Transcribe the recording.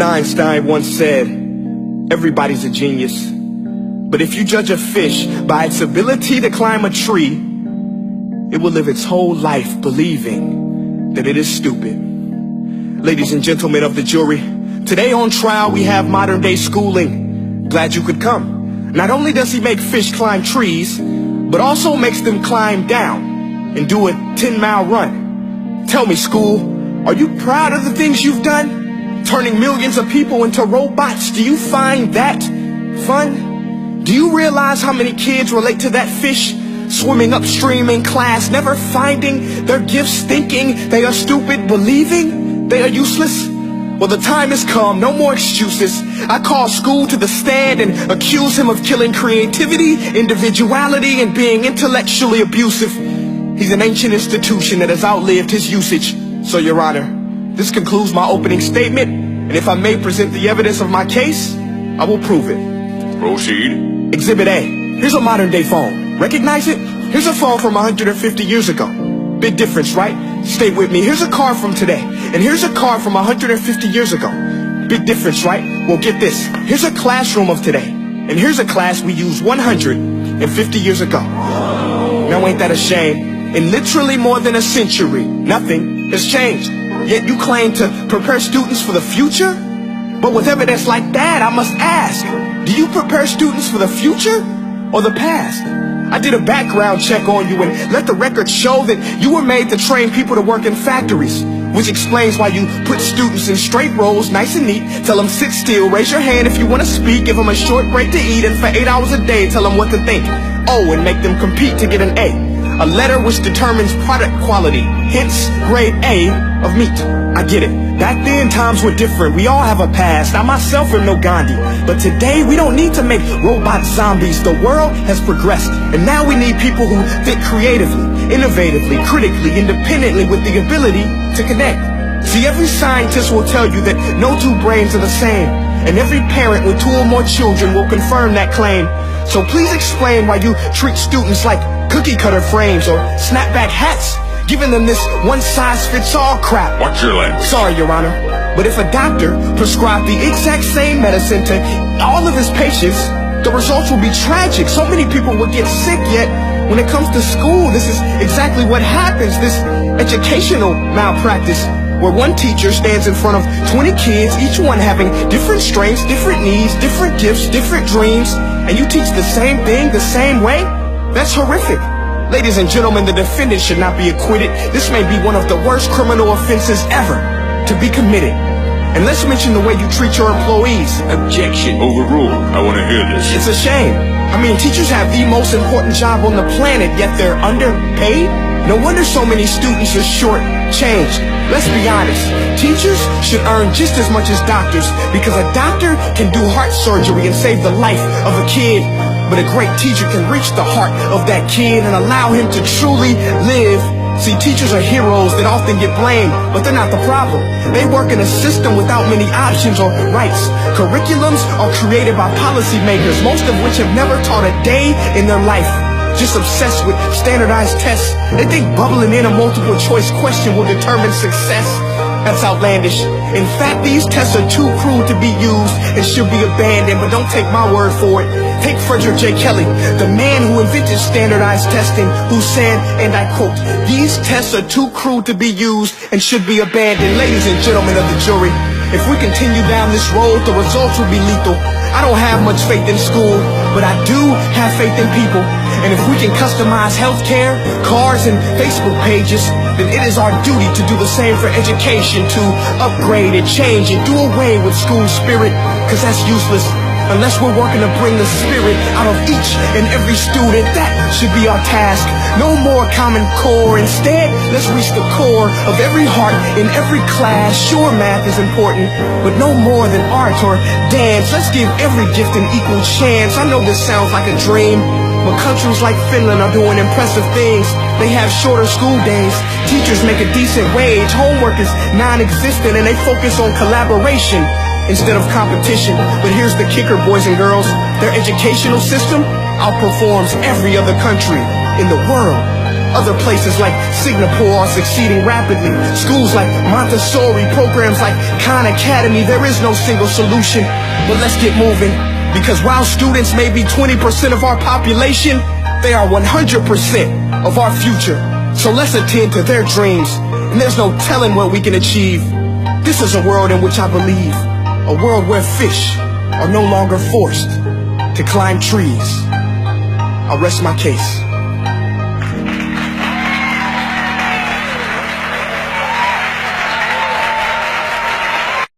Einstein once said, everybody's a genius. But if you judge a fish by its ability to climb a tree, it will live its whole life believing that it is stupid. Ladies and gentlemen of the jury, today on trial we have modern day schooling. Glad you could come. Not only does he make fish climb trees, but also makes them climb down and do a 10-mile run. Tell me, school, are you proud of the things you've done? Turning millions of people into robots, do you find that fun? Do you realize how many kids relate to that fish? Swimming upstream in class, never finding their gifts, thinking they are stupid, believing they are useless? Well, the time has come, no more excuses. I call school to the stand and accuse him of killing creativity, individuality, and being intellectually abusive. He's an ancient institution that has outlived his usage. So, Your Honor, this concludes my opening statement, and if I may present the evidence of my case, I will prove it. Proceed. Exhibit A. Here's a modern day phone. Recognize it? Here's a phone from 150 years ago. Big difference, right? Stay with me. Here's a car from today, and here's a car from 150 years ago. Big difference, right? Well, get this. Here's a classroom of today, and here's a class we used 150 years ago. Now ain't that a shame? In literally more than a century, nothing has changed. Yet you claim to prepare students for the future? But with evidence like that, I must ask, do you prepare students for the future or the past? I did a background check on you and let the record show that you were made to train people to work in factories, which explains why you put students in straight rows, nice and neat, tell them sit still, raise your hand if you want to speak, give them a short break to eat, and for 8 hours a day tell them what to think. Oh, and make them compete to get an A. A letter which determines product quality, hence grade A of meat. I get it. Back then, times were different. We all have a past. I myself am no Gandhi. But today, we don't need to make robot zombies. The world has progressed. And now we need people who think creatively, innovatively, critically, independently, with the ability to connect. See, every scientist will tell you that no two brains are the same. And every parent with 2 or more children will confirm that claim. So please explain why you treat students like cookie cutter frames or snapback hats, giving them this one-size-fits-all crap. Watch your language. Sorry, Your Honor, but if a doctor prescribed the exact same medicine to all of his patients, the results will be tragic. So many people will get sick, yet when it comes to school, this is exactly what happens, this educational malpractice, where one teacher stands in front of 20 kids, each one having different strengths, different needs, different gifts, different dreams, and you teach the same thing the same way? That's horrific. Ladies and gentlemen, the defendant should not be acquitted. This may be one of the worst criminal offenses ever to be committed. And let's mention the way you treat your employees. Objection. Overruled. I want to hear this. It's a shame. I mean, teachers have the most important job on the planet, yet they're underpaid? No wonder so many students are short-changed. Let's be honest. Teachers should earn just as much as doctors, because a doctor can do heart surgery and save the life of a kid. But a great teacher can reach the heart of that kid and allow him to truly live. See, teachers are heroes that often get blamed, but they're not the problem. They work in a system without many options or rights. Curriculums are created by policymakers, most of which have never taught a day in their life. Just obsessed with standardized tests. They think bubbling in a multiple choice question will determine success. That's outlandish. In fact, these tests are too cruel to be used and should be abandoned, but don't take my word for it. Take Frederick J. Kelly, the man who invented standardized testing, who said, and I quote, "These tests are too cruel to be used and should be abandoned." Ladies and gentlemen of the jury, if we continue down this road, the results will be lethal. I don't have much faith in school, but I do have faith in people. And if we can customize healthcare, cars, and Facebook pages, then it is our duty to do the same for education, to upgrade and change and do away with school spirit, because that's useless. Unless we're working to bring the spirit out of each and every student, that should be our task. No more Common Core. Instead, let's reach the core of every heart in every class. Sure, math is important, but no more than art or dance. Let's give every gift an equal chance. I know this sounds like a dream, but countries like Finland are doing impressive things. They have shorter school days. Teachers make a decent wage. Homework is non-existent, and they focus on collaboration instead of competition. But here's the kicker, boys and girls. Their educational system outperforms every other country in the world. Other places like Singapore are succeeding rapidly. Schools like Montessori, programs like Khan Academy. There is no single solution, but let's get moving. Because while students may be 20% of our population, they are 100% of our future. So let's attend to their dreams, and there's no telling what we can achieve. This is a world in which I believe, a world where fish are no longer forced to climb trees. I'll rest my case.